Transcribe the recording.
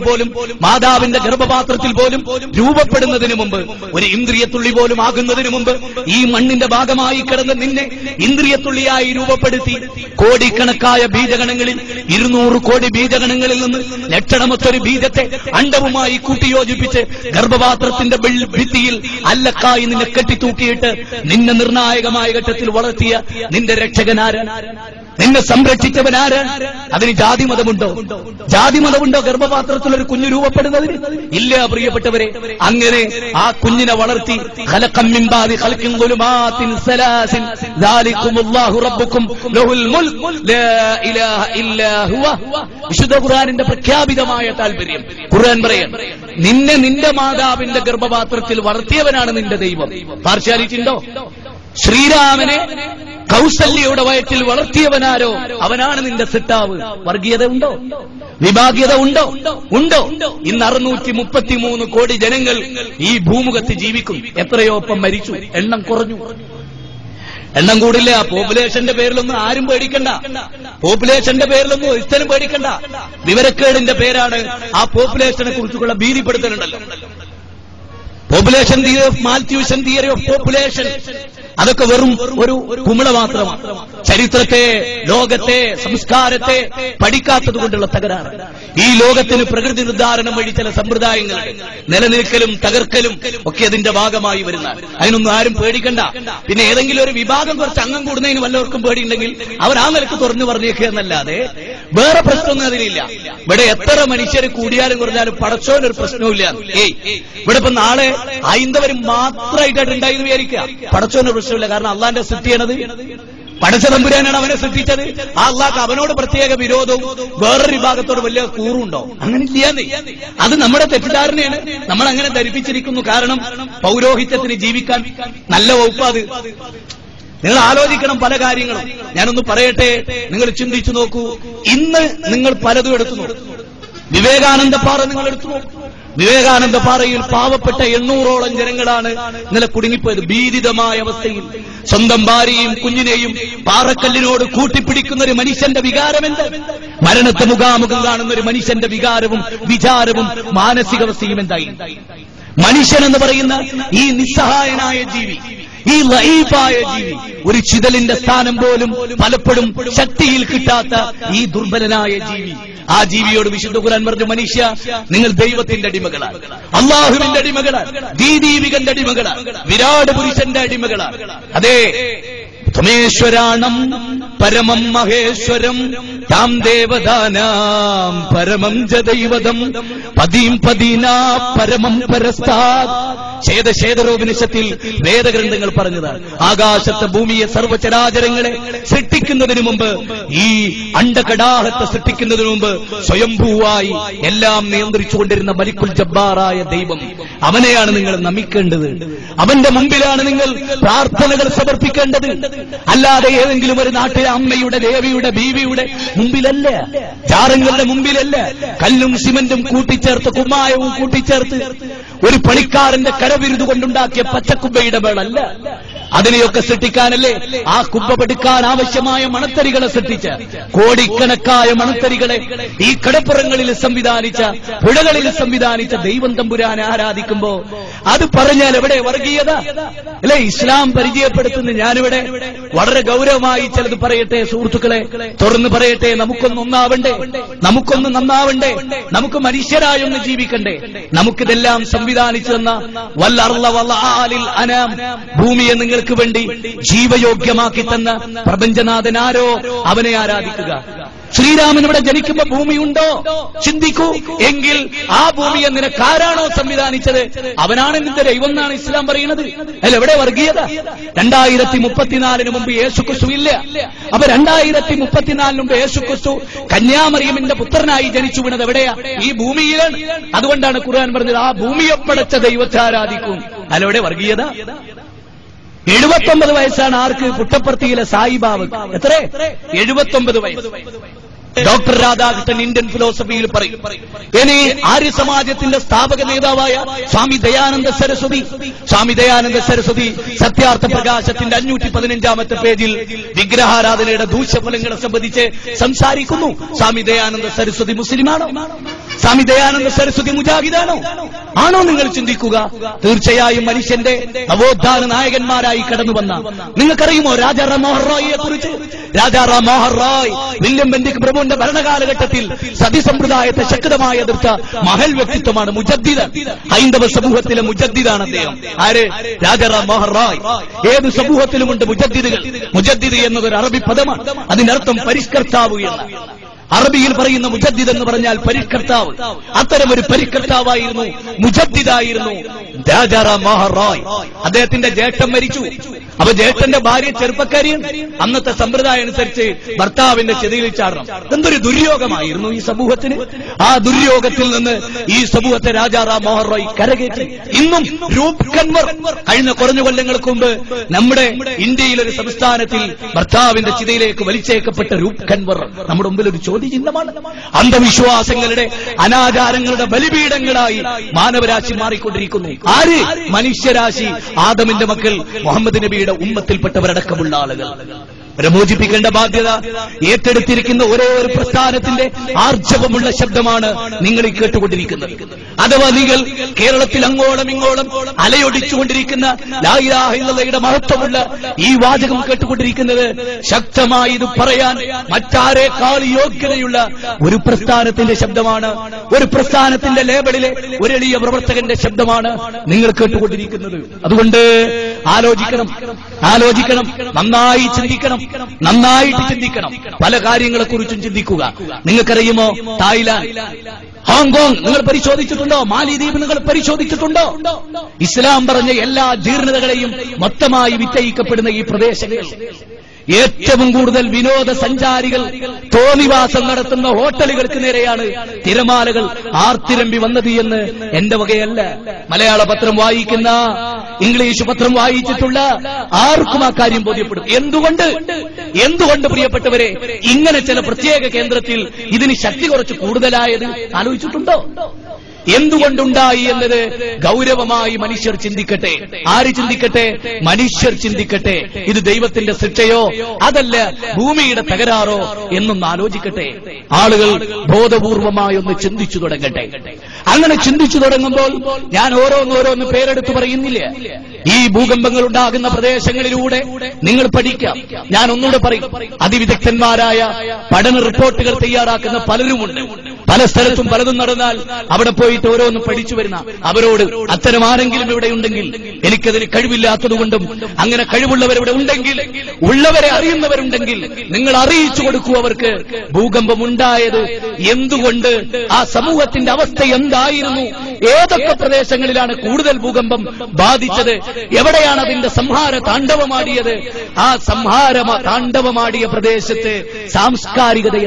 പോലും മാതാവിന്റെ ഗർഭപാത്രത്തിൽ പോലും രൂപപ്പെടുന്നതിന് മുമ്പ്, ഒരു ഇന്ദ്രിയത്തുള്ളി പോലും ആകുന്നതിന് മുമ്പ് ഈ മണ്ണിന്റെ ഭാഗമായി കിടന്ന് നിന്നെ ഇന്ദ്രിയത്തുള്ളിയായി രൂപപ്പെടുത്തി കോടിക്കണക്കായ ബീജഗണങ്ങളിൽ 200 കോടി ബീജഗണങ്ങളിൽ നിന്ന് ലക്ഷണമൊത്തൊരു ബീജത്തെ അണ്ഡവുമായി കൂട്ടിയോജിപ്പിച്ച് ഗർഭപാത്രത്തിന്റെ ഭിത്തിയിൽ അല്ലക്കായി നിന്നെ കെട്ടിത്തൂക്കിയിട്ട് നിന്നെ നിർണായകമായ ഘട്ടത്തിൽ വളർത്തിയ നിന്റെ രക്ഷകനാര്, നിന്നെ സംരക്ഷിച്ചവനാര്? അതിന് ജാതിമതമുണ്ടോ? ജാതിമതമുണ്ടോ ഗർഭപാത്രത്തിൽ ഒരു കുഞ്ഞു രൂപപ്പെടുന്നതിന്? ഇല്ല പ്രിയപ്പെട്ടവരെ. അങ്ങനെ ആ കുഞ്ഞിനെ വളർത്തി ഖലഖം മിൻ ബാദി ഖൽഖിൻ ദുലുമാത്തിൻ സലാസിൻ ദാലികുമുല്ലാഹു റബ്ബുക്കും ലഹുൽ മുൽക് ലാ ഇലാഹ ഇല്ലാ ഹുവ. വിശുദ്ധ ഖുർആനിന്റെ പ്രഖ്യാപിതമായ താൽപര്യം. ഖുർആൻ പറയാൻ നിന്നെ നിന്റെ മാതാവിന്റെ ഗർഭപാത്രത്തിൽ വളർത്തിയവനാണ് നിന്റെ ദൈവം. പാർഷ്യാലിറ്റി ഉണ്ടോ? ശ്രീരാമനെ കൗസല്യയുടെ വയറ്റിൽ വളർത്തിയവനാരോ അവനാണ് നിന്റെ സിട്ടാവ്. വർഗീയത ഉണ്ടോ? വിഭാഗീയത ഉണ്ടോ? ഉണ്ടോ? ഇന്ന് 633 കോടി ജനങ്ങൾ ഈ ഭൂമുഖത്ത് ജീവിക്കും. എത്രയോ ഒപ്പം മരിച്ചു, എണ്ണം കുറഞ്ഞു. എണ്ണം കൂടില്ല. പോപ്പുലേഷന്റെ പേരിലൊന്നും ആരും പേടിക്കണ്ട. പോപ്പുലേഷന്റെ പേരിലൊന്നും ഒരുത്തനും പേടിക്കണ്ട. വിവരക്കേടിന്റെ പേരാണ് ആ പോപ്പുലേഷനെ കുറിച്ചുള്ള ഭീതിപ്പെടുത്തലുണ്ടല്ലോ. Population theory of Malthusian theory of population, അതൊക്കെ വെറും ഒരു കുമിള മാത്രമാണ്. ചരിത്രത്തെ, ലോകത്തെ, സംസ്കാരത്തെ പഠിക്കാത്തത് കൊണ്ടുള്ള തകരാറ്. ഈ ലോകത്തിന് പ്രകൃതി നിർദ്ധാരണം വഴി ചില സമ്പ്രദായങ്ങൾ നിലനിൽക്കലും തകർക്കലും ഒക്കെ അതിന്റെ ഭാഗമായി വരുന്ന, അതിനൊന്നും ആരും പേടിക്കണ്ട. പിന്നെ ഏതെങ്കിലും ഒരു വിഭാഗം കുറച്ച് അംഗം കൂടുന്നതിന് വല്ലവർക്കും പേടിയുണ്ടെങ്കിൽ അവർ ആ നിലക്ക് തുറന്നു പറഞ്ഞേക്കുക എന്നല്ലാതെ വേറെ പ്രശ്നമൊന്നും അതിലില്ല. ഇവിടെ എത്ര മനുഷ്യർ കൂടിയാലും കുറഞ്ഞാലും പടച്ചോനൊരു പ്രശ്നവുമില്ല. ഇവിടെ ഇപ്പൊ നാളെ ഹൈന്ദവരും മാത്രമായിട്ടാണ് ഉണ്ടായിരുന്നു വിചാരിക്കുക. പടച്ചോനൊരു പ്രശ്നമില്ല. കാരണം അള്ളാന്റെ സൃഷ്ടിയാണത്. പടച്ച തമ്പുരാനാണ് അവനെ സൃഷ്ടിച്ചത്. ആ അള്ളാഹ്ക്ക് അവനോട് പ്രത്യേക വിരോധവും വേറൊരു വിഭാഗത്തോട് വലിയ കൂറുണ്ടോ? അങ്ങനെ ചെയ്യാന്നേ. അത് നമ്മുടെ തെറ്റിദ്ധാരണയാണ്. നമ്മൾ അങ്ങനെ ധരിപ്പിച്ചിരിക്കുന്നു. കാരണം പൗരോഹിത്യത്തിന് ജീവിക്കാൻ നല്ല വകുപ്പാത്. നിങ്ങൾ ആലോചിക്കണം പല കാര്യങ്ങളും. ഞാനൊന്ന് പറയട്ടെ, നിങ്ങൾ ചിന്തിച്ചു നോക്കൂ. ഇന്ന് നിങ്ങൾ പലതും എടുത്തു നോക്കൂ. വിവേകാനന്ദ പാറ നിങ്ങൾ എടുത്തു നോക്കൂ. വിവേകാനന്ദ പാറയിൽ പാവപ്പെട്ട 800ഓളം ജനങ്ങളാണ് ഇന്നലെ കുടുങ്ങിപ്പോയത്. ഭീതിതമായ അവസ്ഥയിൽ സ്വന്തം ഭാര്യയും കുഞ്ഞിനെയും പാറക്കല്ലിനോട് കൂട്ടിപ്പിടിക്കുന്ന ഒരു മനുഷ്യന്റെ വികാരമെന്ത്? മരണത്തെ മുഖാമുഖം കാണുന്ന ഒരു മനുഷ്യന്റെ വികാരവും വിചാരവും മാനസികാവസ്ഥയും എന്തായി? മനുഷ്യൻ എന്ന് പറയുന്ന ഈ നിസ്സഹായനായ ജീവി, ഈ ലൈഫായ ജീവി, ഒരു ചിതലിന്റെ സ്ഥാനം പോലും പലപ്പോഴും ശക്തിയിൽ കിട്ടാത്ത ഈ ദുർബലനായ ജീവി, ആ ജീവിയോട് വിശുദ്ധ ഖുർആൻ പറഞ്ഞു, മനുഷ്യ നിങ്ങൾ ദൈവത്തിന്റെ അടിമകളാണ്, അള്ളാഹുവിന്റെ അടിമകളാണ്, ദീദീവികന്റെ അടിമകളാണ്, വിരാട് പുരുഷന്റെ അടിമകളാണ്. അതെ, ത്വമേശ്വരാണം പരമം മഹേശ്വരം താം ദേവദാനാം പരമം ജദൈവതം പദീം പദീനാ പരമം പരസ്താത്. ശേതശേതരോപനിഷത്തിൽ വേദഗ്രന്ഥങ്ങൾ പറഞ്ഞതാണ്. ആകാശത്തെ, ഭൂമിയെ, സർവ്വചരാചരങ്ങളെ സൃഷ്ടിക്കുന്നതിന് മുമ്പ്, ഈ അണ്ഡകടാഹത്തെ സൃഷ്ടിക്കുന്നതിന് മുമ്പ് സ്വയംഭൂവായി എല്ലാം നിയന്ത്രിച്ചുകൊണ്ടിരുന്ന മലിക്കുൽ ജബ്ബാറായ ദൈവം, അവനെയാണ് നിങ്ങൾ നമിക്കേണ്ടത്. അവന്റെ മുമ്പിലാണ് നിങ്ങൾ പ്രാർത്ഥനകൾ സമർപ്പിക്കേണ്ടത്. അല്ലാതെ ഏതെങ്കിലും ഒരു നാട്ടിലെ അമ്മയുടെ, ദേവിയുടെ, ബീവിയുടെ മുമ്പിലല്ല, ജാറങ്ങളുടെ മുമ്പിലല്ല, കല്ലും സിമന്റും കൂട്ടിച്ചേർത്ത്, കുമ്മായവും കൂട്ടിച്ചേർത്ത് ഒരു പണിക്കാരന്റെ കരവിരുത് കൊണ്ടുണ്ടാക്കിയ പച്ചക്കുബ്ബയുടെ മേളല്ല. അതിനെയൊക്കെ സൃഷ്ടിക്കാനല്ലേ, ആ കുബ്ബ പഠിക്കാൻ ആവശ്യമായ മണത്തരികളെ സൃഷ്ടിച്ച, കോടിക്കണക്കായ മണത്തരികളെ ഈ കടപ്പുറങ്ങളിൽ സംവിധാനിച്ച, പുഴകളിൽ സംവിധാനിച്ച ദൈവം തമ്പുരാനെ ആരാധിക്കുമ്പോ അത് പറഞ്ഞാൽ എവിടെ വർഗീയത? അല്ലെ ഇസ്ലാം പരിചയപ്പെടുത്തുന്ന ഞാനിവിടെ വളരെ ഗൗരവമായി ചിലത് പറയട്ടെ സുഹൃത്തുക്കളെ, തുറന്നു പറയട്ടെ. നമുക്കൊന്ന് ഒന്നാവണ്ടേ, നമുക്കൊന്ന് നന്നാവണ്ടേ, നമുക്ക് മനുഷ്യരായൊന്ന് ജീവിക്കണ്ടേ. നമുക്കിതെല്ലാം സംവിധാനിച്ചു തന്ന വല്ലർള വല്ലആലിൽ അനാം, ഭൂമിയെ നിങ്ങൾക്ക് വേണ്ടി ജീവയോഗ്യമാക്കി തന്ന പ്രപഞ്ചനാഥൻ ആരോ അവനെ ആരാധിക്കുക. ശ്രീരാമൻ ഇവിടെ ജനിക്കുമ്പോ ഭൂമിയുണ്ടോ? ചിന്തിക്കൂ. എങ്കിൽ ആ ഭൂമിയെ നിനക്കാരാണോ സംവിധാനിച്ചത് അവനാണ് നിന്റെ ദൈവം എന്നാണ് ഇസ്ലാം പറയുന്നത്. അല്ല, എവിടെ വർഗീയത? 2034 മുമ്പ് യേശുക്രിസ്തു ഇല്ല. അപ്പൊ 2034 മുമ്പ് യേശുക്രിസ്തു കന്യാമറിയമിന്റെ പുത്രനായി ജനിച്ചു വീണത് എവിടെയാ? ഈ ഭൂമിയിലാണ്. അതുകൊണ്ടാണ് ഖുർആൻ പറഞ്ഞത്, ആ ഭൂമിയെ പടച്ച ദൈവത്തെ ആരാധിക്കും. അല്ല, എവിടെ വർഗീയത? 79 വയസ്സാണ് ആർക്ക്? പുട്ടപ്പർത്തിയിലെ സായിബാബ്. എത്ര? 79 വയസ്സ്. ഡോക്ടർ രാധാകൃഷ്ണൻ ഇന്ത്യൻ ഫിലോസഫിയിൽ പറയും. ഇനി ആര്യ സമാജത്തിന്റെ സ്ഥാപക നേതാവായ സ്വാമി ദയാനന്ദ സരസ്വതി സത്യാർത്ഥ പ്രകാശത്തിന്റെ 515-ാമത്തെ പേജിൽ വിഗ്രഹാരാധനയുടെ ദൂഷ്യഫലങ്ങളെ സംബന്ധിച്ച് സംസാരിക്കുന്നു. സ്വാമി ദയാനന്ദ സരസ്വതി മുസ്ലിമാണോ? സ്വാമി ദയാനന്ദ സരസ്വതി മുജാഹിദാണോ? ആണോ നിങ്ങൾ ചിന്തിക്കുക? തീർച്ചയായും മനുഷ്യന്റെ നവോത്ഥാന നായകന്മാരായി കടന്നു വന്ന, നിങ്ങൾക്കറിയുമോ രാജാറാം മോഹൻ റോയിയെ കുറിച്ച്? രാജാറാം മോഹൻ റോയ് വില്യം ബെന്റിക് പ്രഭുവിന്റെ ഭരണകാലഘട്ടത്തിൽ സതിസമ്പ്രദായത്തെ ശക്തമായി എതിർത്ത മഹൽ വ്യക്തിത്വമാണ്, മുജദ്ദിദ്. ഹൈന്ദവ സമൂഹത്തിലെ മുജദ്ദിദാണ് അദ്ദേഹം. ആര്? രാജാറാം മോഹൻ റോയ്. ഏത് സമൂഹത്തിലുമുണ്ട് മുജദ്ദിദുകൾ. മുജദ്ദിദ് എന്നതൊരു അറബി പദമാണ്. അതിനർത്ഥം പരിഷ്കർത്താവ് എന്ന്. അറബിയിൽ പറയുന്ന മുജദ്ദിദ് എന്ന് പറഞ്ഞാൽ പരിഷ്കർത്താവ്. അത്തരം ഒരു പരിഷ്കർത്താവായിരുന്നു, മുജദ്ദിദായിരുന്നു രാജാറാം മോഹൻ റോയ്. അദ്ദേഹത്തിന്റെ ജ്യേഷ്ഠൻ മരിച്ചു. അപ്പൊ ജ്യേഷ്ഠന്റെ ഭാര്യ ചെറുപ്പക്കാരിയാണ്. അന്നത്തെ സമ്പ്രദായം അനുസരിച്ച് ഭർത്താവിന്റെ ചെതിയിൽ ചാടണം. എന്തൊരു ദുര്യോഗമായിരുന്നു ഈ സമൂഹത്തിന്. ആ ദുര്യോഗത്തിൽ നിന്ന് ഈ സമൂഹത്തെ രാജാറാം മോഹൻ റോയ് കരകയറ്റി. ഇന്നും രൂപ് കൻവർ, കഴിഞ്ഞ കുറഞ്ഞ കൊല്ലങ്ങൾക്ക് മുമ്പ് നമ്മുടെ ഇന്ത്യയിലൊരു സംസ്ഥാനത്തിൽ ഭർത്താവിന്റെ ചിതയിലേക്ക് വലിച്ചേക്കപ്പെട്ട രൂപ് കൻവർ നമ്മുടെ മുമ്പിൽ ഒരു ചോദ്യചിഹ്നമാണ്. അന്ധവിശ്വാസങ്ങളുടെ, അനാചാരങ്ങളുടെ ബലിപീഠങ്ങളായി മാനവരാശി മാറിക്കൊണ്ടിരിക്കുന്നു. ആര്? മനുഷ്യരാശി, ആദമിന്റെ മക്കൾ, മുഹമ്മദ് നബിയുടെ ഉമ്മത്തിൽപ്പെട്ടവരടക്കമുള്ള ആളുകൾ. പ്രമോചിപ്പിക്കേണ്ട ബാധ്യത ഏറ്റെടുത്തിരിക്കുന്ന ഒരേ ഒരു പ്രസ്ഥാനത്തിന്റെ ആർജവമുള്ള ശബ്ദമാണ് നിങ്ങൾ ഈ കേട്ടുകൊണ്ടിരിക്കുന്നത്. അഥവാ നിങ്ങൾ കേരളത്തിൽ അങ്ങോളം ഇങ്ങോളം അലയൊടിച്ചുകൊണ്ടിരിക്കുന്ന ലാ ഇലാഹ ഇല്ലല്ലാഹയുടെ മഹത്വമുള്ള ഈ വാചകം കേട്ടുകൊണ്ടിരിക്കുന്നത് ശക്തമായി ഇത് പറയാൻ മറ്റാരേക്കാൾ യോഗ്യതയുള്ള ഒരു പ്രസ്ഥാനത്തിന്റെ ശബ്ദമാണ്. ഒരു പ്രസ്ഥാനത്തിന്റെ ലേബലിലെ ഒരു എളിയ പ്രവർത്തകന്റെ ശബ്ദമാണ് നിങ്ങൾ കേട്ടുകൊണ്ടിരിക്കുന്നത്. അതുകൊണ്ട് ആലോചിക്കണം, നന്നായി ചിന്തിക്കണം, നന്നായിട്ട് ചിന്തിക്കണം. പല കാര്യങ്ങളെക്കുറിച്ചും ചിന്തിക്കുക. നിങ്ങൾക്കറിയുമോ തായ്ലാന്റ്, ഹോങ്കോങ് നിങ്ങൾ പരിശോധിച്ചിട്ടുണ്ടോ? മാലിദ്വീപ് നിങ്ങൾ പരിശോധിച്ചിട്ടുണ്ടോ? ഇസ്ലാം പറഞ്ഞ എല്ലാ ജീർണതകളെയും മൊത്തമായി വിറ്റയിക്കപ്പെടുന്ന ഈ പ്രദേശങ്ങൾ, ഏറ്റവും കൂടുതൽ വിനോദസഞ്ചാരികൾ തോന്നിവാസം നടത്തുന്ന ഹോട്ടലുകൾക്ക് നേരെയാണ് തിരമാലകൾ ആർത്തിരമ്പി വന്നത് എന്ന് എന്റെ വകയല്ല. മലയാള പത്രം വായിക്കുന്ന, ഇംഗ്ലീഷ് പത്രം വായിച്ചിട്ടുള്ള ആർക്കും ആ കാര്യം ബോധ്യപ്പെടും. എന്തുകൊണ്ട് പ്രിയപ്പെട്ടവരെ ഇങ്ങനെ ചില പ്രത്യേക കേന്ദ്രത്തിൽ ഇതിന് ശക്തി കുറച്ച് കൂടുതലായത് ആലോചിച്ചിട്ടുണ്ടോ? എന്തുകൊണ്ടുണ്ടായി എന്നത് ഗൗരവമായി മനുഷ്യർ ചിന്തിക്കട്ടെ. ആര് ചിന്തിക്കട്ടെ? മനുഷ്യർ ചിന്തിക്കട്ടെ. ഇത് ദൈവത്തിന്റെ ശിക്ഷയോ അതല്ല ഭൂമിയുടെ തകരാറോ എന്നൊന്ന് ആലോചിക്കട്ടെ. ആളുകൾ ബോധപൂർവമായി ഒന്ന് ചിന്തിച്ചു തുടങ്ങട്ടെ. അങ്ങനെ ചിന്തിച്ചു തുടങ്ങുമ്പോൾ ഞാൻ ഓരോന്നോരോന്ന് പേരെടുത്ത് പറയുന്നില്ല. ഈ ഭൂകമ്പങ്ങൾ ഉണ്ടാകുന്ന പ്രദേശങ്ങളിലൂടെ നിങ്ങൾ പഠിക്കാം. ഞാൻ ഒന്നുകൂടെ പറയും, അതിവിദഗ്ധന്മാരായ പഠന റിപ്പോർട്ടുകൾ തയ്യാറാക്കുന്ന പലരുമുണ്ട്. പല സ്ഥലത്തും പലതും നടന്നാൽ അവിടെ പോയിട്ട് ഓരോന്ന് പഠിച്ചു വരുന്ന അവരോട് അത്തരം ആരെങ്കിലും ഇവിടെ ഉണ്ടെങ്കിൽ, എനിക്കതിന് കഴിവില്ലാത്തതുകൊണ്ടും അങ്ങനെ കഴിവുള്ളവരിവിടെ ഉണ്ടെങ്കിൽ, ഉള്ളവരെ അറിയുന്നവരുണ്ടെങ്കിൽ നിങ്ങൾ അറിയിച്ചു കൊടുക്കൂ അവർക്ക് ഭൂകമ്പം ഉണ്ടായത് എന്തുകൊണ്ട്, ആ സമൂഹത്തിന്റെ അവസ്ഥ എന്തായിരുന്നു, ഏതൊക്കെ പ്രദേശങ്ങളിലാണ് കൂടുതൽ ഭൂകമ്പം ബാധിച്ചത്, എവിടെയാണ് അതിന്റെ സംഹാര താണ്ഡവമാടിയത്, ആ സംഹാര താണ്ഡവമാടിയ പ്രദേശത്ത് സാംസ്കാരികത